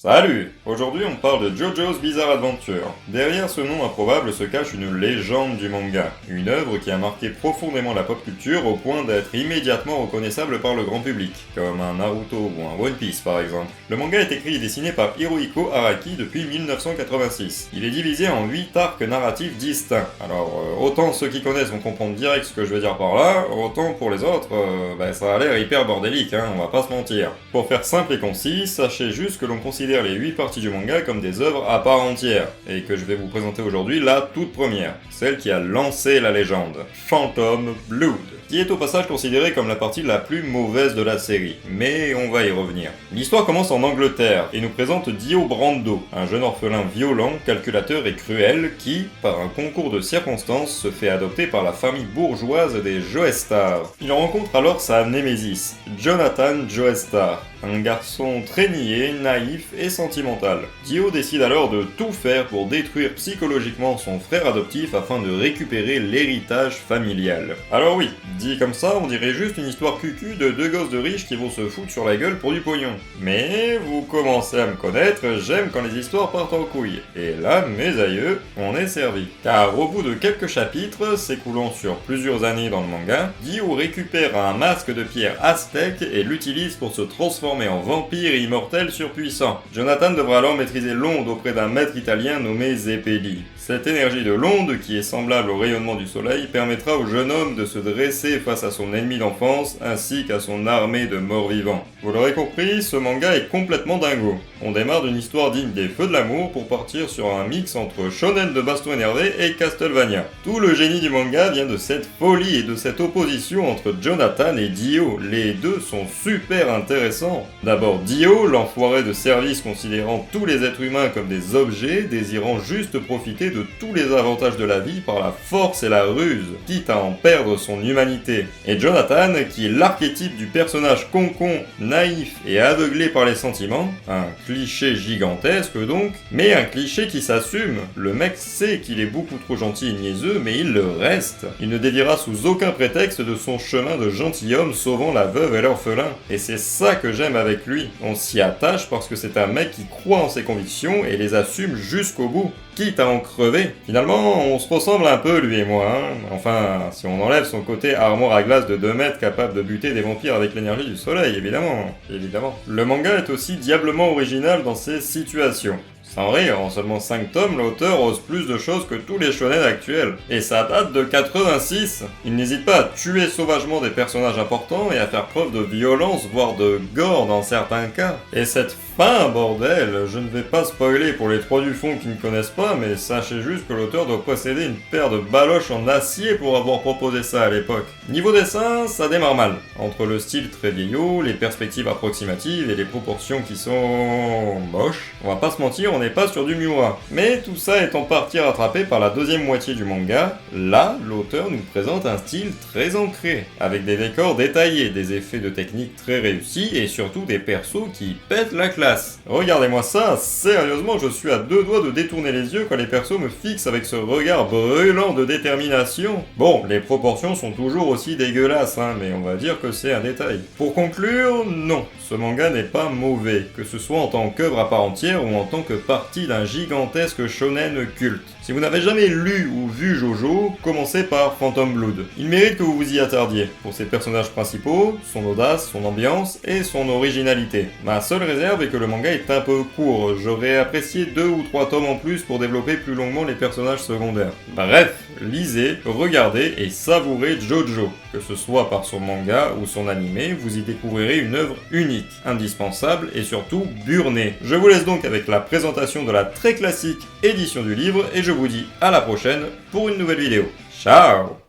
Salut! Aujourd'hui on parle de JoJo's Bizarre Adventure. Derrière ce nom improbable se cache une légende du manga, une œuvre qui a marqué profondément la pop culture au point d'être immédiatement reconnaissable par le grand public, comme un Naruto ou un One Piece par exemple. Le manga est écrit et dessiné par Hirohiko Araki depuis 1986. Il est divisé en 8 arcs narratifs distincts. Alors autant ceux qui connaissent vont comprendre direct ce que je veux dire par là, autant pour les autres, ça a l'air hyper bordélique, on va pas se mentir. Pour faire simple et concis, sachez juste que l'on considère les 8 parties du manga comme des œuvres à part entière, et que je vais vous présenter aujourd'hui la toute première, celle qui a lancé la légende, Phantom Blood, qui est au passage considérée comme la partie la plus mauvaise de la série, mais on va y revenir. L'histoire commence en Angleterre, et nous présente Dio Brando, un jeune orphelin violent, calculateur et cruel, qui, par un concours de circonstances, se fait adopter par la famille bourgeoise des Joestar. Il rencontre alors sa némésis, Jonathan Joestar, un garçon très niais, naïf et sentimental. Dio décide alors de tout faire pour détruire psychologiquement son frère adoptif afin de récupérer l'héritage familial. Alors oui, dit comme ça, on dirait juste une histoire cucu de deux gosses de riches qui vont se foutre sur la gueule pour du pognon. Mais vous commencez à me connaître, j'aime quand les histoires partent en couille. Et là, mes aïeux, on est servi. Car au bout de quelques chapitres, s'écoulant sur plusieurs années dans le manga, Dio récupère un masque de pierre aztèque et l'utilise pour se transformer en vampire immortel surpuissant. Jonathan devra alors maîtriser l'onde auprès d'un maître italien nommé Zeppeli. Cette énergie de l'onde, qui est semblable au rayonnement du soleil, permettra au jeune homme de se dresser face à son ennemi d'enfance, ainsi qu'à son armée de morts-vivants. Vous l'aurez compris, ce manga est complètement dingo. On démarre d'une histoire digne des Feux de l'amour pour partir sur un mix entre shonen de baston énervé et Castlevania. Tout le génie du manga vient de cette folie et de cette opposition entre Jonathan et Dio. Les deux sont super intéressants. D'abord Dio, l'enfoiré de service considérant tous les êtres humains comme des objets, désirant juste profiter de tous les avantages de la vie par la force et la ruse, quitte à en perdre son humanité. Et Jonathan, qui est l'archétype du personnage concon, naïf et aveuglé par les sentiments, un cliché gigantesque donc, mais un cliché qui s'assume. Le mec sait qu'il est beaucoup trop gentil et niaiseux, mais il le reste. Il ne déviera sous aucun prétexte de son chemin de gentilhomme sauvant la veuve et l'orphelin. Et c'est ça que j'aime avec lui. On s'y attache parce que c'est un mec qui croit en ses convictions et les assume jusqu'au bout, quitte à en crever. Finalement, on se ressemble un peu lui et moi, Enfin, si on enlève son côté armoire à glace de 2 mètres capable de buter des vampires avec l'énergie du soleil, évidemment. Le manga est aussi diablement original dans ses situations. Sans rire, en seulement 5 tomes, l'auteur ose plus de choses que tous les shonen actuels. Et ça date de 86. Il n'hésite pas à tuer sauvagement des personnages importants et à faire preuve de violence, voire de gore dans certains cas. Et cette fin, bordel, je ne vais pas spoiler pour les 3 du fond qui ne connaissent pas, mais sachez juste que l'auteur doit posséder une paire de baloches en acier pour avoir proposé ça à l'époque. Niveau dessin, ça démarre mal. Entre le style très vieillot, les perspectives approximatives et les proportions qui sont moches, on va pas se mentir, on n'est pas sur du Miura. Mais tout ça est en partie rattrapé par la deuxième moitié du manga. Là, l'auteur nous présente un style très ancré, avec des décors détaillés, des effets de technique très réussis et surtout des persos qui pètent la classe. Regardez-moi ça, sérieusement, je suis à 2 doigts de détourner les yeux quand les persos me fixent avec ce regard brûlant de détermination. Bon, les proportions sont toujours aussi dégueulasses, mais on va dire que c'est un détail. Pour conclure, non, ce manga n'est pas mauvais, que ce soit en tant qu'œuvre à part entière ou en tant que partie d'un gigantesque shonen culte. Si vous n'avez jamais lu ou vu Jojo, commencez par Phantom Blood. Il mérite que vous vous y attardiez, pour ses personnages principaux, son audace, son ambiance et son originalité. Ma seule réserve est que le manga est un peu court, j'aurais apprécié 2 ou 3 tomes en plus pour développer plus longuement les personnages secondaires. Bref, lisez, regardez et savourez Jojo. Que ce soit par son manga ou son animé, vous y découvrirez une œuvre unique, indispensable et surtout burnée. Je vous laisse donc avec la présentation de la très classique édition du livre et je vous dis à la prochaine pour une nouvelle vidéo. Ciao!